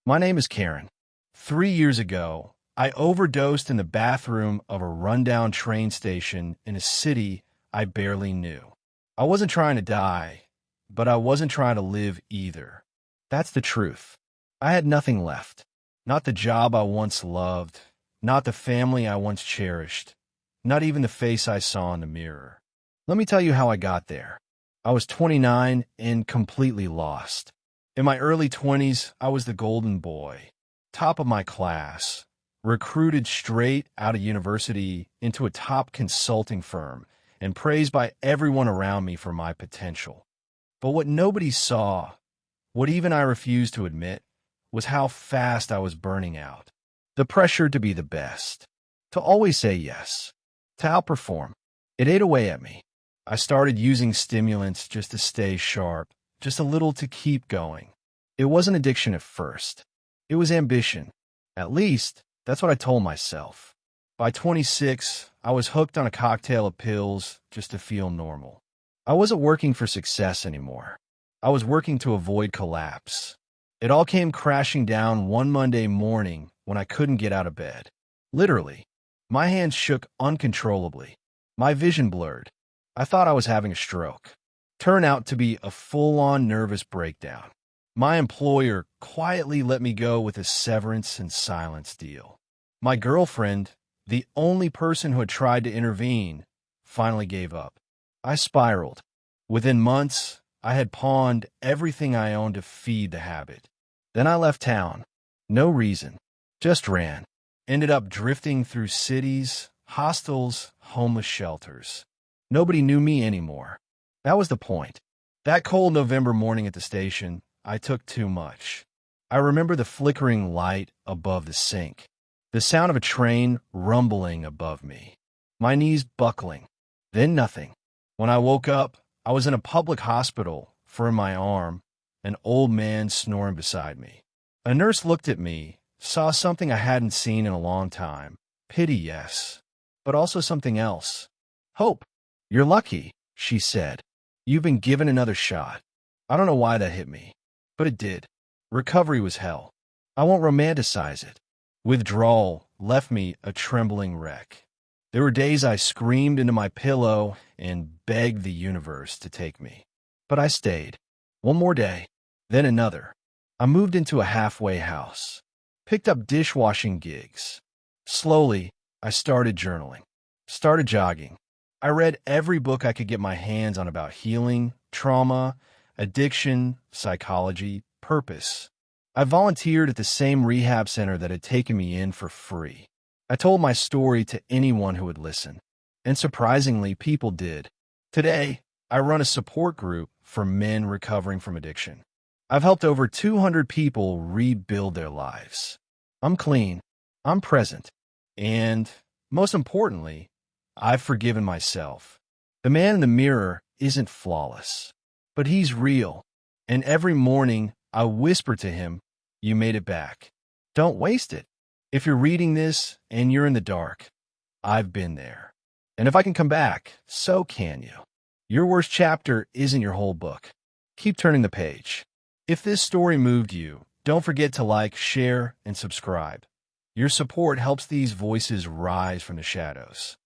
My name is Karen. 3 years ago, I overdosed in the bathroom of a rundown train station in a city I barely knew. I wasn't trying to die, but I wasn't trying to live either. That's the truth. I had nothing left. Not the job I once loved, not the family I once cherished, not even the face I saw in the mirror. Let me tell you how I got there. I was 29 and completely lost. In my early 20s, I was the golden boy, top of my class, recruited straight out of university into a top consulting firm, and praised by everyone around me for my potential. But what nobody saw, what even I refused to admit, was how fast I was burning out. The pressure to be the best, to always say yes, to outperform. It ate away at me. I started using stimulants just to stay sharp, just a little to keep going. It wasn't addiction at first. It was ambition. At least, that's what I told myself. By 26, I was hooked on a cocktail of pills just to feel normal. I wasn't working for success anymore. I was working to avoid collapse. It all came crashing down one Monday morning when I couldn't get out of bed. Literally, my hands shook uncontrollably. My vision blurred. I thought I was having a stroke. Turned out to be a full-on nervous breakdown. My employer quietly let me go with a severance and silence deal. My girlfriend, the only person who had tried to intervene, finally gave up. I spiraled. Within months, I had pawned everything I owned to feed the habit. Then I left town. No reason. Just ran. Ended up drifting through cities, hostels, homeless shelters. Nobody knew me anymore. That was the point. That cold November morning at the station, I took too much. I remember the flickering light above the sink, the sound of a train rumbling above me, my knees buckling, then nothing. When I woke up, I was in a public hospital, for in my arm, an old man snoring beside me. A nurse looked at me, saw something I hadn't seen in a long time. Pity, yes, but also something else. Hope. You're lucky, she said. You've been given another shot. I don't know why that hit me, but it did. Recovery was hell. I won't romanticize it. Withdrawal left me a trembling wreck. There were days I screamed into my pillow and begged the universe to take me. But I stayed. One more day, then another. I moved into a halfway house, picked up dishwashing gigs. Slowly, I started journaling, started jogging. I read every book I could get my hands on about healing, trauma, addiction, psychology, purpose. I volunteered at the same rehab center that had taken me in for free. I told my story to anyone who would listen, and surprisingly, people did. Today, I run a support group for men recovering from addiction. I've helped over 200 people rebuild their lives. I'm clean, I'm present, and, most importantly, I've forgiven myself. The man in the mirror isn't flawless, but he's real, and every morning I whisper to him, "You made it back. Don't waste it." If you're reading this and you're in the dark, I've been there. And if I can come back, so can you. Your worst chapter isn't your whole book. Keep turning the page. If this story moved you, don't forget to like, share, and subscribe. Your support helps these voices rise from the shadows.